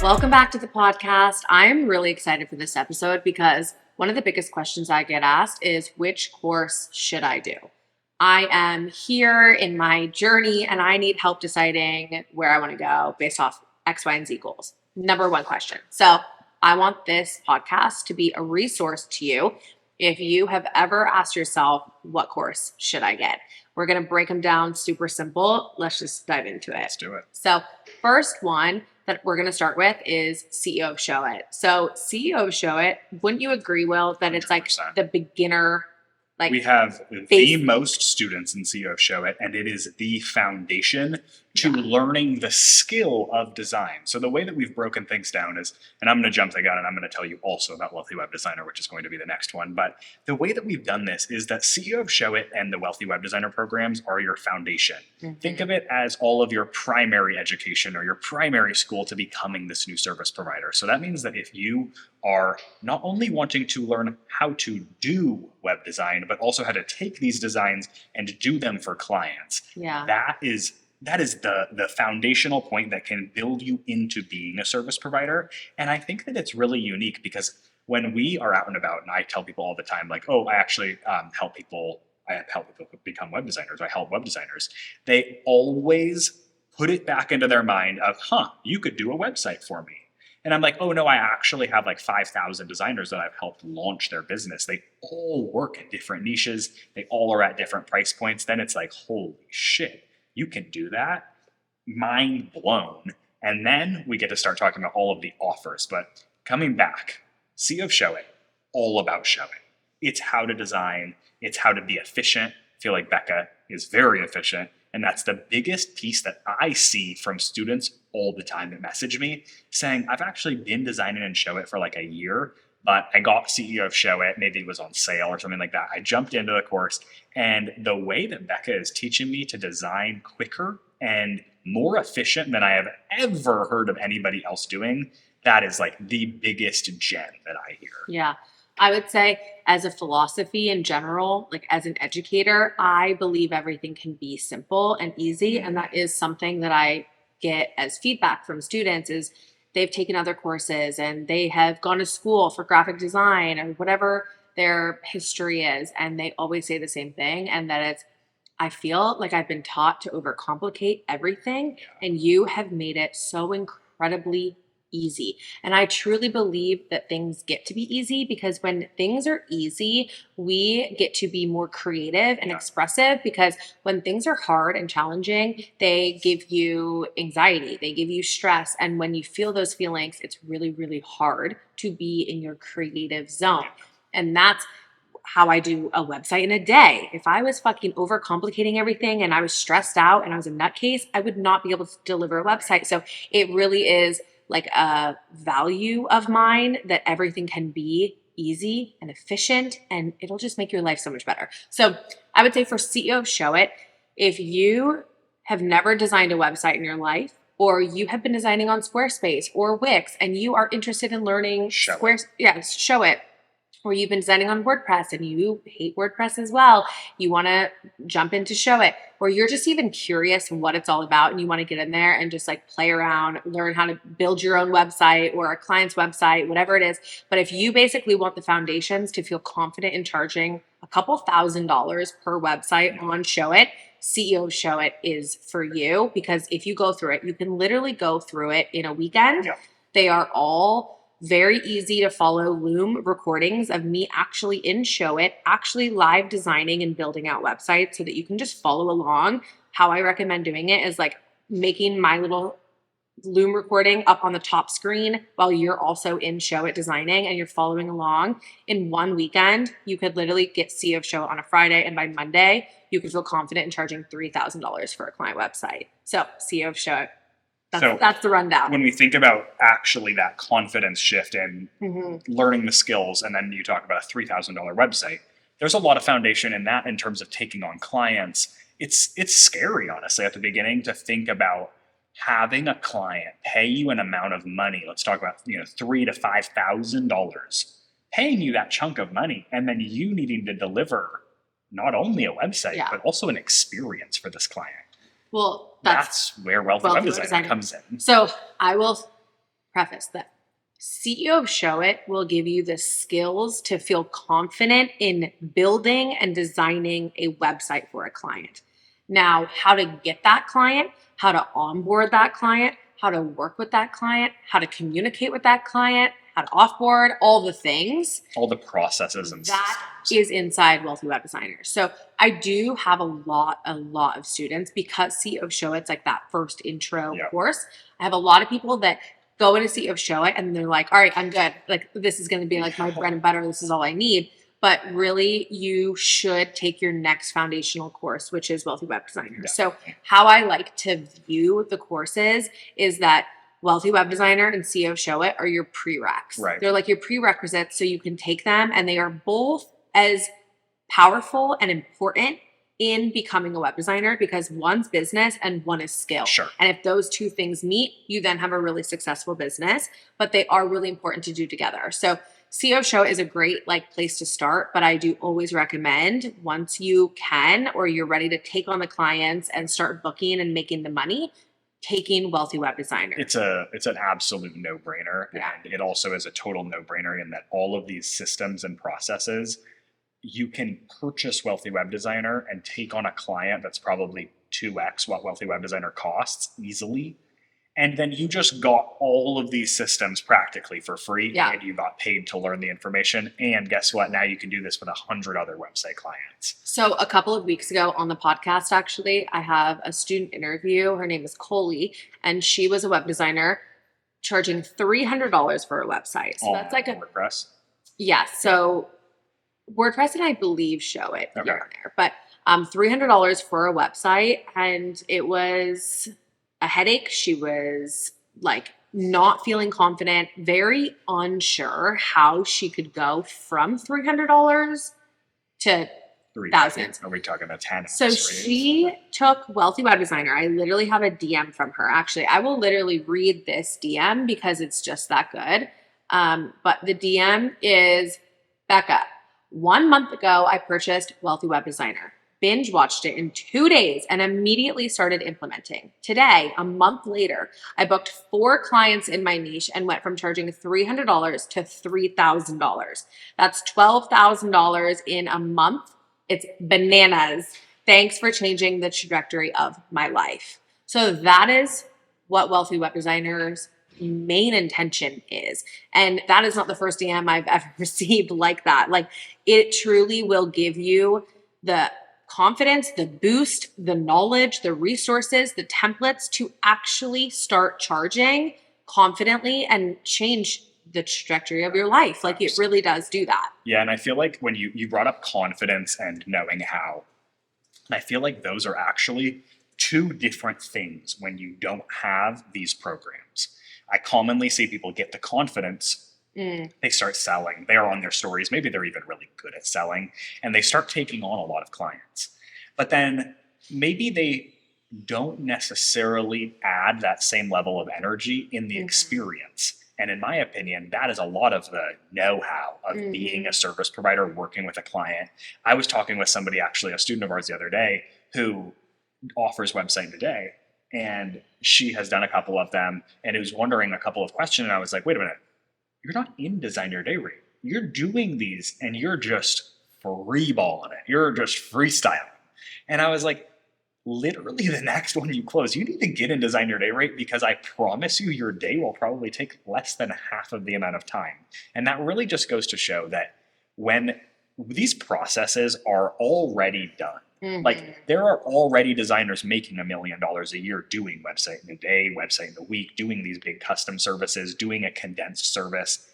Welcome back to the podcast. I'm really excited for this episode because one of the biggest questions I get asked is, which course should I do? I am here in my journey and I need help deciding where I want to go based off X, Y, and Z goals. Number one question. So I want this podcast to be a resource to you if you have ever asked yourself, what course should I get? We're going to break them down super simple. Let's just dive into it. Let's do it. So first one that we're going to start with is CEO of Showit. So CEO of Showit, wouldn't you agree, Will, that it's like 100%. the beginner, like we have the base- most students in CEO of Showit, and it is the foundation to Yeah. learning the skill of design. So the way that we've broken things down is, and I'm going to jump the gun and I'm going to tell you also about Wealthy Web Designer, which is going to be the next one. But the way that we've done this is that CEO of Showit and the Wealthy Web Designer programs are your foundation. Mhm. Think of it as all of your primary education or your primary school to becoming this new service provider. So that means that if you are not only wanting to learn how to do web design, but also how to take these designs and do them for clients, Yeah. that is the foundational point that can build you into being a service provider. And I think that it's really unique because when we are out and about, and I tell people all the time, like, oh, I actually help people become web designers. I help web designers. They always put it back into their mind of, you could do a website for me. And I'm like, oh no, I actually have like 5,000 designers that I've helped launch their business. They all work in different niches. They all are at different price points. Then it's like, holy shit, you can do that? Mind blown. And then we get to start talking about all of the offers. But coming back, CEO of Showit, all about Showit. It's how to design. It's how to be efficient. I feel like Becca is very efficient. And that's the biggest piece that I see from students all the time that message me saying, I've actually been designing in Showit for like a year, but I got CEO of Showit, maybe it was on sale or something like that. I jumped into the course, and the way that Becca is teaching me to design quicker and more efficient than I have ever heard of anybody else doing, that is like the biggest gem that I hear. Yeah. I would say as a philosophy in general, like as an educator, I believe everything can be simple and easy. And that is something that I get as feedback from students is they've taken other courses and they have gone to school for graphic design or whatever their history is. And they always say the same thing. And that it's, I feel like I've been taught to overcomplicate everything. And you have made it so incredibly easy. And I truly believe that things get to be easy because when things are easy, we get to be more creative and expressive, because when things are hard and challenging, they give you anxiety, they give you stress. And when you feel those feelings, it's really, really hard to be in your creative zone. And that's how I do a website in a day. If I was fucking overcomplicating everything and I was stressed out and I was a nutcase, I would not be able to deliver a website. So it really is like a value of mine that everything can be easy and efficient, and it'll just make your life so much better. So I would say for CEO of Showit, if you have never designed a website in your life, or you have been designing on Squarespace or Wix, and you are interested in learning Showit, or you've been designing on WordPress and you hate WordPress as well, you want to jump into Showit, or you're just even curious what it's all about and you want to get in there and just like play around, learn how to build your own website or a client's website, whatever it is. But if you basically want the foundations to feel confident in charging a couple $1,000s per website on Showit, CEO of Showit is for you, because if you go through it, you can literally go through it in a weekend. Yeah. They are all very easy to follow Loom recordings of me actually in Showit, actually live designing and building out websites so that you can just follow along. How I recommend doing it is like making my little Loom recording up on the top screen while you're also in Showit designing and you're following along. In one weekend, you could literally get CEO of Showit on a Friday, and by Monday, you could feel confident in charging $3,000 for a client website. So CEO of Showit. That's the rundown. When we think about actually that confidence shift in learning the skills, and then you talk about a $3,000 website, there's a lot of foundation in that in terms of taking on clients. It's scary, honestly, at the beginning to think about having a client pay you an amount of money. Let's talk about $3,000 to $5,000, paying you that chunk of money, and then you needing to deliver not only a website but also an experience for this client. Well, that's where Wealthy Web Designer comes in. So I will preface that CEO of Showit will give you the skills to feel confident in building and designing a website for a client. Now, how to get that client, how to onboard that client, how to work with that client, how to communicate with that client, how to offboard, all the things. All the processes and That systems. is inside Wealthy Web Designer. So I do have a lot of students because CEO of Showit's like that first intro course. I have a lot of people that go into CEO of Showit and they're like, all right, I'm good. Like this is going to be like my bread and butter. This is all I need. But really, you should take your next foundational course, which is Wealthy Web Designer. Yeah. So how I like to view the courses is that Wealthy Web Designer and CEO of Showit are your prereqs. Right. They're like your prerequisites so you can take them, and they are both as powerful and important in becoming a web designer because one's business and one is skill. Sure. And if those two things meet, you then have a really successful business, but they are really important to do together. So CEO of Showit is a great like place to start, but I do always recommend once you can or you're ready to take on the clients and start booking and making the money, taking Wealthy Web Designer. It's an absolute no-brainer. Yeah. And it also is a total no-brainer in that all of these systems and processes, you can purchase Wealthy Web Designer and take on a client that's probably 2x what Wealthy Web Designer costs easily. And then you just got all of these systems practically for free. Yeah. And you got paid to learn the information. And guess what? Now you can do this with 100 other website clients. So a couple of weeks ago on the podcast, actually, I have a student interview. Her name is Coley, and she was a web designer charging $300 for a website. So that's like a WordPress. Yeah. So WordPress and I believe Showit Okay. here and there, but $300 for a website, and it was a headache. She was like not feeling confident, very unsure how she could go from $300 to thousands. Are we talking a 10? So she took Wealthy Web Designer. I literally have a DM from her. Actually, I will literally read this DM because it's just that good. But the DM is, Becca, 1 month ago, I purchased Wealthy Web Designer, binge watched it in 2 days, and immediately started implementing. Today, a month later, I booked 4 clients in my niche and went from charging $300 to $3,000. That's $12,000 in a month. It's bananas. Thanks for changing the trajectory of my life. So that is what Wealthy Web Designer's main intention is. And that is not the first DM I've ever received like that. Like it truly will give you the confidence, the boost, the knowledge, the resources, the templates to actually start charging confidently and change the trajectory of your life. Like it really does do that. Yeah. And I feel like when you brought up confidence and knowing how, I feel like those are actually two different things when you don't have these programs. I commonly see people get the confidence, they start selling, they're on their stories, maybe they're even really good at selling, and they start taking on a lot of clients. But then maybe they don't necessarily add that same level of energy in the experience. And in my opinion, that is a lot of the know-how of being a service provider, working with a client. I was talking with somebody, actually a student of ours the other day, who offers Website Today. And she has done a couple of them and was wondering a couple of questions. And I was like, wait a minute, you're not in Design Your Day Rate. You're doing these and you're just freeballing it. You're just freestyling. And I was like, literally the next one you close, you need to get in Design Your Day Rate because I promise you your day will probably take less than half of the amount of time. And that really just goes to show that when these processes are already done, like there are already designers making $1 million a year doing Website in a Day, Website in a Week, doing these big custom services, doing a condensed service.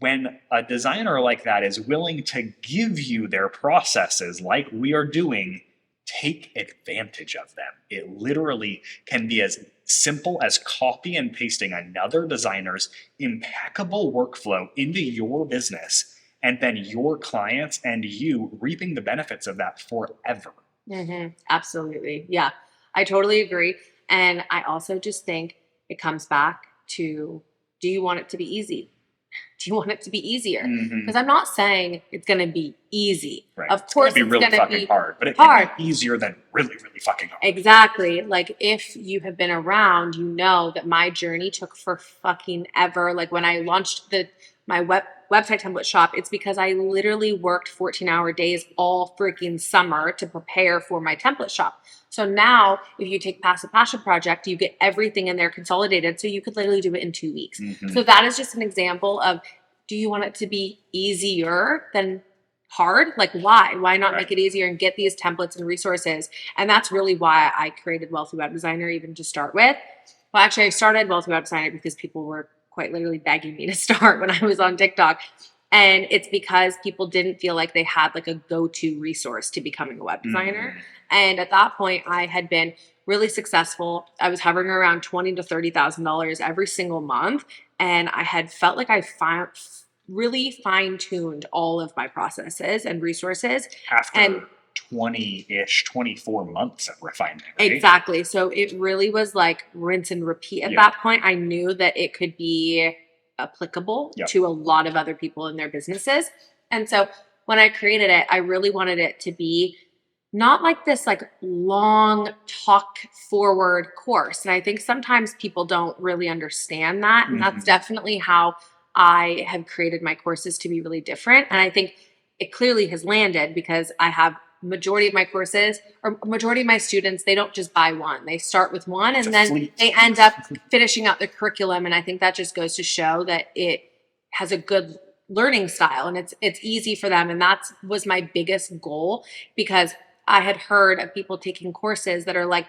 When a designer like that is willing to give you their processes like we are doing, take advantage of them. It literally can be as simple as copy and pasting another designer's impeccable workflow into your business, and then your clients and you reaping the benefits of that forever. Absolutely. Yeah, I totally agree. And I also just think it comes back to, do you want it to be easy? Do you want it to be easier? Mhm. Because I'm not saying it's going to be easy. Right. Of It's course, gonna be it's really going to fucking be hard, but it hard. can be easier than really, really fucking hard. Exactly. Like if you have been around, you know that my journey took for fucking ever. Like when I launched my website template shop, it's because I literally worked 14-hour days all freaking summer to prepare for my template shop. So now if you take Passive Passion Project, you get everything in there consolidated. So you could literally do it in 2 weeks. Mhm. So that is just an example of, do you want it to be easier than hard? Like why? Why not Right. make it easier and get these templates and resources? And that's really why I created Wealthy Web Designer, even to start with. Well, actually, I started Wealthy Web Designer because people were quite literally begging me to start when I was on TikTok. And it's because people didn't feel like they had like a go-to resource to becoming a web designer. And at that point, I had been really successful. I was hovering around $20,000 to $30,000 every single month. And I had felt like I really fine-tuned all of my processes and resources. After And 20-ish, 24 months of refinement, right? exactly. So it really was like rinse and repeat at Yeah. that point. I knew that it could be applicable Yep. to a lot of other people in their businesses. And so when I created it, I really wanted it to be not like this like long talk forward course. And I think sometimes people don't really understand that. And that's Mhm. definitely how I have created my courses to be really different. And I think it clearly has landed because I have majority of my courses or majority of my students, they don't just buy one. They start with one It's and a then fleet. they end up finishing out the curriculum. And I think that just goes to show that it has a good learning style and it's easy for them. And that was my biggest goal, because I had heard of people taking courses that are like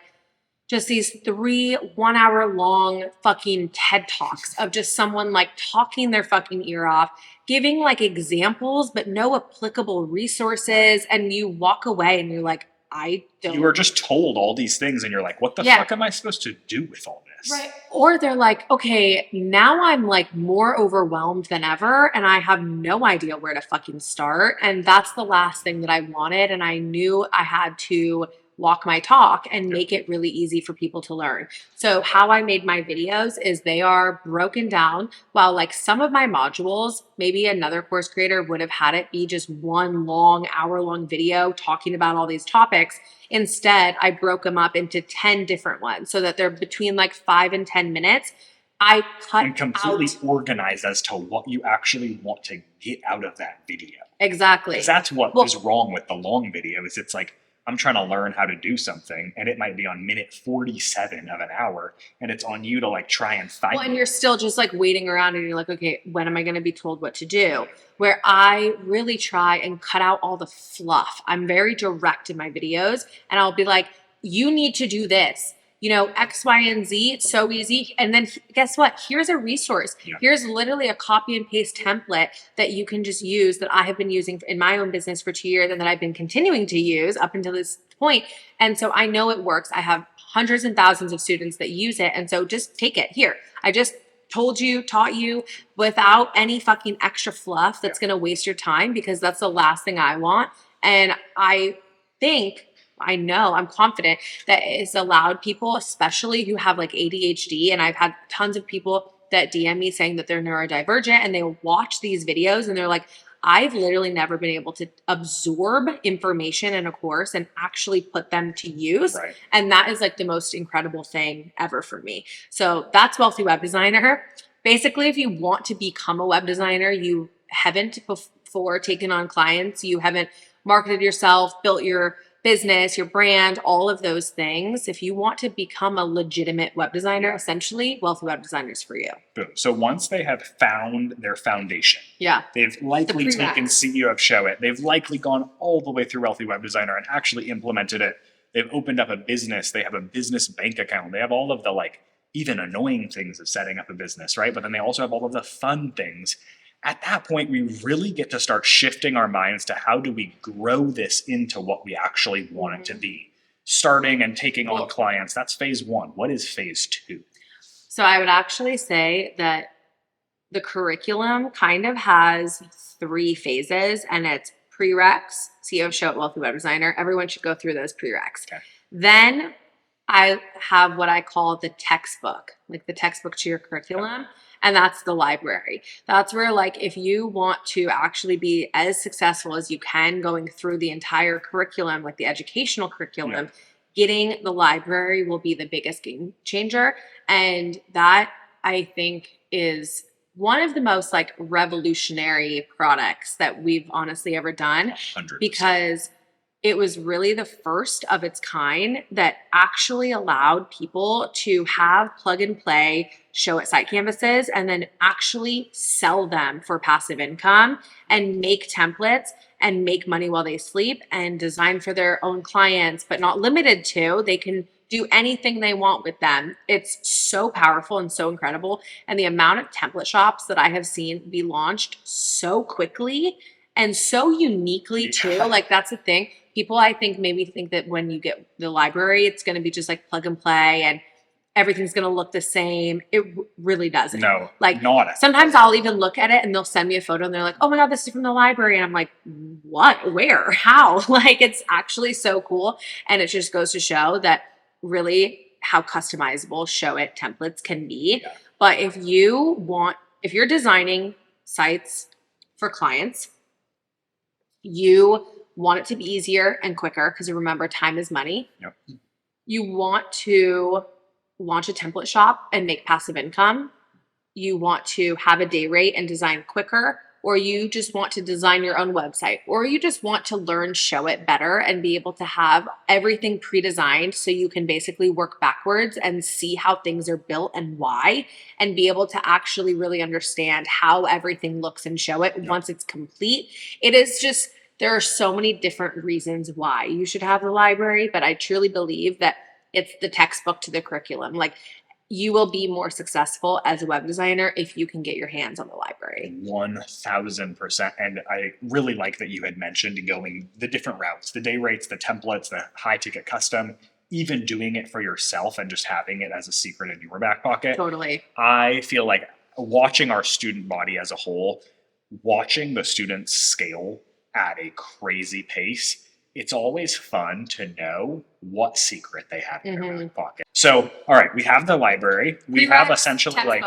just these 3 1-hour long fucking TED Talks of just someone like talking their fucking ear off, giving like examples, but no applicable resources. And you walk away and you're like, I don't. You were just told all these things and you're like, what the Yeah. fuck am I supposed to do with all this? Right. Or they're like, okay, now I'm like more overwhelmed than ever and I have no idea where to fucking start. And that's the last thing that I wanted. And I knew I had to walk my talk and make it really easy for people to learn. So how I made my videos is they are broken down, while like some of my modules, maybe another course creator would have had it be just one long hour-long video talking about all these topics. Instead, I broke them up into 10 different ones so that they're between like 5 and 10 minutes. I cut And completely out organized as to what you actually want to get out of that video. exactly. Because that's what is wrong with the long video, is it's like, I'm trying to learn how to do something and it might be on minute 47 of an hour and it's on you to like try and find Well, and it. you're still just like waiting around and you're like, okay, when am I going to be told what to do? Where I really try and cut out all the fluff. I'm very direct in my videos and I'll be like, you need to do this. You know, X, Y, and Z. It's so easy. And then guess what? Here's a resource. Yeah. Here's literally a copy and paste template that you can just use, that I have been using in my own business for 2 years and that I've been continuing to use up until this point. And so I know it works. I have hundreds and thousands of students that use it. And so just take it. Here, I just told you, taught you without any fucking extra fluff that's going to waste your time, because that's the last thing I want. And I know, I'm confident that it's allowed people, especially who have like ADHD. And I've had tons of people that DM me saying that they're neurodivergent and they watch these videos and they're like, I've literally never been able to absorb information in a course and actually put them to use. Right. And that is like the most incredible thing ever for me. So that's Wealthy Web Designer. Basically, if you want to become a web designer, you haven't before taken on clients, you haven't marketed yourself, built your business, your brand, all of those things. If you want to become a legitimate web designer, essentially, Wealthy Web Designer is for you. Boom. So once they have found their foundation, yeah, they've likely taken CEO of Showit, they've likely gone all the way through Wealthy Web Designer and actually implemented it. They've opened up a business, they have a business bank account, they have all of the like even annoying things of setting up a business, right? But then they also have all of the fun things. At that point, we really get to start shifting our minds to how do we grow this into what we actually want it to be. Starting and taking on clients, that's phase 1. What is phase 2? So I would actually say that the curriculum kind of has 3 phases, and it's prereqs, CEO of Showit, Wealthy Web Designer. Everyone should go through those prereqs. Okay. Then I have what I call the textbook, like the textbook to your curriculum. And that's the library. That's where, like, if you want to actually be as successful as you can going through the entire curriculum, like the educational curriculum, getting the library will be the biggest game changer. And that, I think, is one of the most like revolutionary products that we've honestly ever done, 100%. because it was really the first of its kind that actually allowed people to have plug and play Showit site canvases and then actually sell them for passive income and make templates and make money while they sleep and design for their own clients, but not limited to. They can do anything they want with them. It's so powerful and so incredible. And the amount of template shops that I have seen be launched so quickly and so uniquely too. Like, that's the thing. People, I think, maybe think that when you get the library, it's going to be just like plug and play and everything's going to look the same. It really doesn't. No, like not. Sometimes I'll even look at it and they'll send me a photo and they're like, oh my God, this is from the library. And I'm like, what, where, how? Like, it's actually so cool. And it just goes to show that really how customizable Showit templates can be. Yeah. But if you're designing sites for clients, you want it to be easier and quicker, because you remember time is money. Yep. You want to launch a template shop and make passive income. You want to have a day rate and design quicker, or you just want to design your own website, or you just want to learn Showit better and be able to have everything pre-designed so you can basically work backwards and see how things are built and why, and be able to actually really understand how everything looks in Showit once it's complete. It is just, there are so many different reasons why you should have the library, but I truly believe that it's the textbook to the curriculum. Like, you will be more successful as a web designer if you can get your hands on the library. 1000%. And I really like that you had mentioned going the different routes, the day rates, the templates, the high ticket custom, even doing it for yourself and just having it as a secret in your back pocket. Totally. I feel like watching our student body as a whole, watching the students scale at a crazy pace, it's always fun to know what secret they have in their back pocket. So, all right, we have the library. We have essentially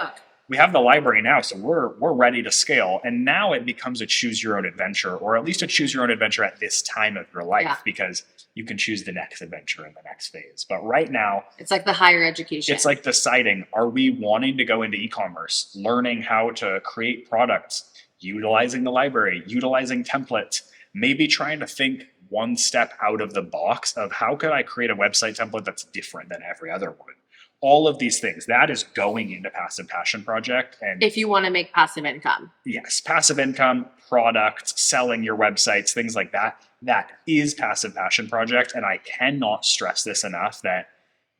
we have the library now, so we're ready to scale. And now it becomes a choose your own adventure, or at least a choose your own adventure at this time of your life, because you can choose the next adventure in the next phase. But right now, it's like the higher education. It's like deciding, are we wanting to go into e-commerce, learning how to create products, utilizing the library, utilizing templates, maybe trying to think one step out of the box of how could I create a website template that's different than every other one? All of these things, that is going into Passive Passion Project. And if you want to make passive income. Yes, passive income, products, selling your websites, things like that. That is Passive Passion Project. And I cannot stress this enough that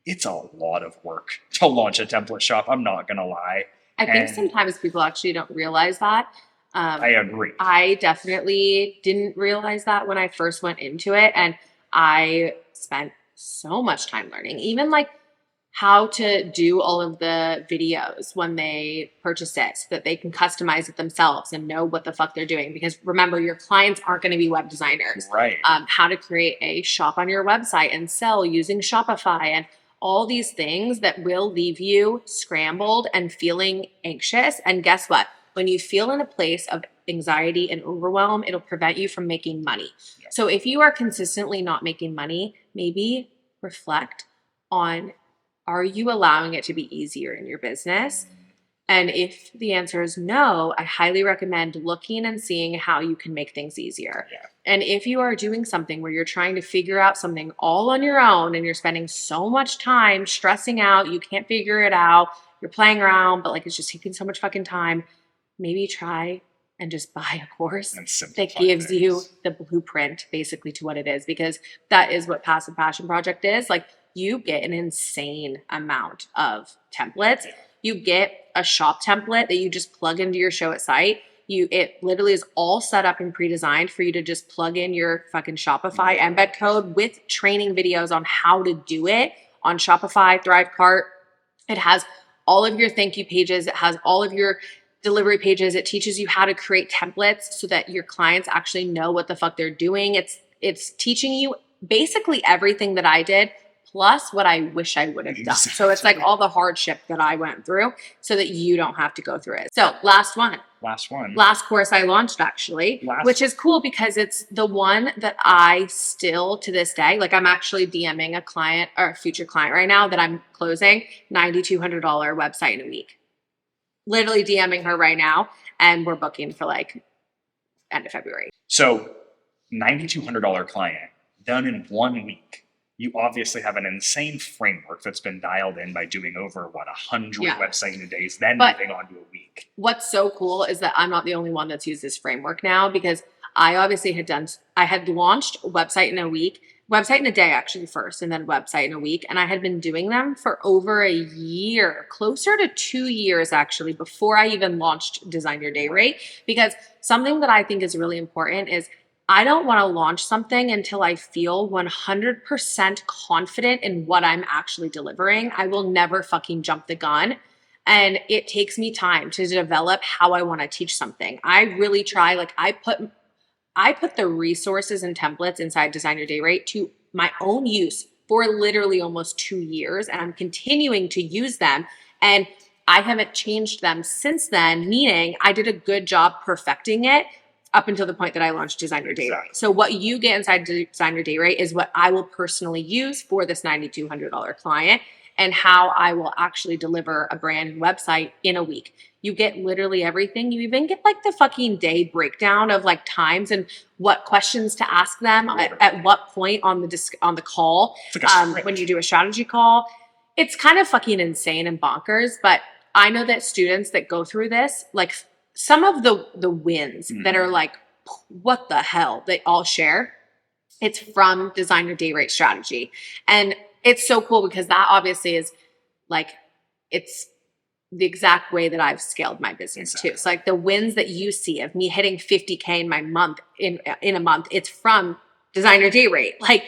it's a lot of work to launch a template shop. I'm not going to lie. I think sometimes people actually don't realize that. I agree. I definitely didn't realize that when I first went into it. And I spent so much time learning, even like how to do all of the videos when they purchase it so that they can customize it themselves and know what the fuck they're doing. Because remember, your clients aren't going to be web designers. Right. How to create a shop on your website and sell using Shopify and all these things that will leave you scrambled and feeling anxious. And guess what? When you feel in a place of anxiety and overwhelm, it'll prevent you from making money. Yep. So if you are consistently not making money, maybe reflect on, are you allowing it to be easier in your business? And if the answer is no, I highly recommend looking and seeing how you can make things easier. Yeah. And if you are doing something where you're trying to figure out something all on your own and you're spending so much time stressing out, you can't figure it out, you're playing around, but like it's just taking so much fucking time, maybe try and just buy a course that gives you the blueprint basically to what it is, because that is what Passive Passion Project is. Like, you get an insane amount of templates. You get a shop template that you just plug into your Showit site. It literally is all set up and pre-designed for you to just plug in your fucking Shopify embed code with training videos on how to do it on Shopify, Thrivecart. It has all of your thank you pages. It has all of your delivery pages. It teaches you how to create templates so that your clients actually know what the fuck they're doing. It's teaching you basically everything that I did, plus what I wish I would have done. So it's like all the hardship that I went through so that you don't have to go through it. So last course I launched actually, which is cool because it's the one that I still to this day, like I'm actually DMing a client or a future client right now that I'm closing $9,200 website in a week. Literally DMing her right now, and we're booking for like end of February. So $9,200 client done in 1 week. You obviously have an insane framework that's been dialed in by doing over 100 website in a day, then moving on to a week. What's so cool is that I'm not the only one that's used this framework now, because I obviously had launched website in a day actually first, and then website in a week. And I had been doing them for over a year, closer to 2 years actually, before I even launched Design Your Day Rate. Because something that I think is really important is I don't want to launch something until I feel 100% confident in what I'm actually delivering. I will never fucking jump the gun. And it takes me time to develop how I want to teach something. I really try, like I put the resources and templates inside Design Your Day Rate to my own use for literally almost 2 years. And I'm continuing to use them. And I haven't changed them since then, meaning I did a good job perfecting it up until the point that I launched Design Your Day Rate. So what you get inside Design Your Day Rate is what I will personally use for this $9,200 client, and how I will actually deliver a brand new website in a week. You get literally everything. You even get like the fucking day breakdown of like times and what questions to ask them at what point on the call, when you do a strategy call. It's kind of fucking insane and bonkers, but I know that students that go through this, like some of the wins that are like, what the hell, they all share. It's from Design Your Day Rate strategy. And it's so cool because that obviously is like, it's the exact way that I've scaled my business too. It's like the wins that you see of me hitting 50K in my month, in a month, it's from Design Your Day Rate. Like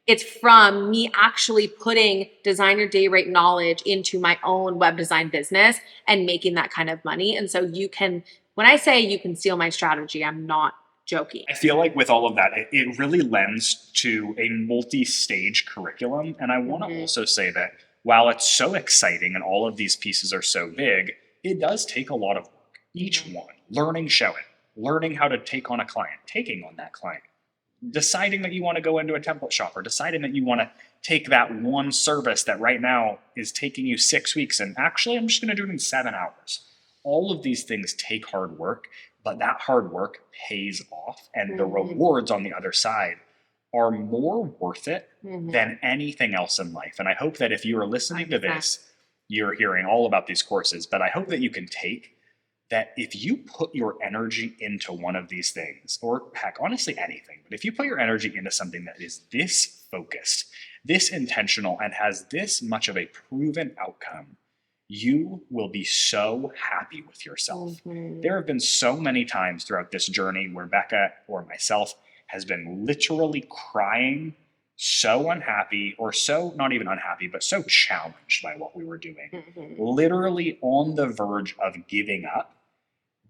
it's from me actually putting Design Your Day Rate knowledge into my own web design business and making that kind of money. And so you can, when I say you can steal my strategy, I'm not joking. I feel like with all of that, it really lends to a multi-stage curriculum. And I want to also say that while it's so exciting and all of these pieces are so big, it does take a lot of work. Each one, learning Showit, learning how to take on a client, taking on that client, deciding that you want to go into a template shop, or deciding that you want to take that one service that right now is taking you 6 weeks and actually I'm just going to do it in 7 hours. All of these things take hard work, but that hard work pays off, and the rewards on the other side are more worth it than anything else in life. And I hope that if you are listening to this, you're hearing all about these courses, but I hope that you can take that if you put your energy into one of these things, or heck, honestly anything, but if you put your energy into something that is this focused, this intentional, and has this much of a proven outcome, you will be so happy with yourself. There have been so many times throughout this journey where Becca or myself has been literally crying, so unhappy, or so not even unhappy, but so challenged by what we were doing, literally on the verge of giving up,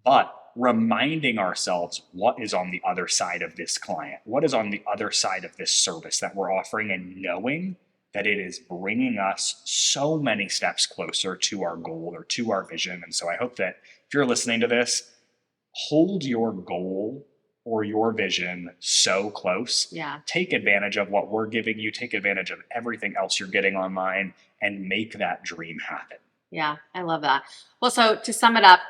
but reminding ourselves what is on the other side of this client, what is on the other side of this service that we're offering, and knowing that it is bringing us so many steps closer to our goal or to our vision. And so I hope that if you're listening to this, hold your goal or your vision so close. Take advantage of what we're giving you, take advantage of everything else you're getting online, and make that dream happen. Yeah, I love that. Well, so to sum it up,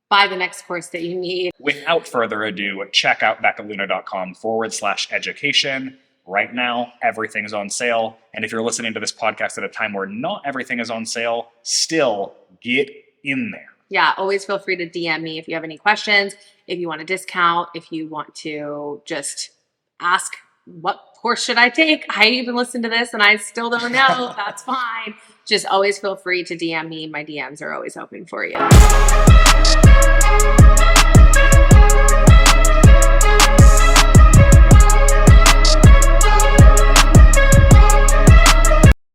buy the next course that you need. Without further ado, check out beccaluna.com/education. Right now, everything's on sale. And if you're listening to this podcast at a time where not everything is on sale, still get in there. Yeah, always feel free to DM me if you have any questions, if you want a discount, if you want to just ask, what course should I take? I even listened to this and I still don't know. That's fine. Just always feel free to DM me. My DMs are always open for you.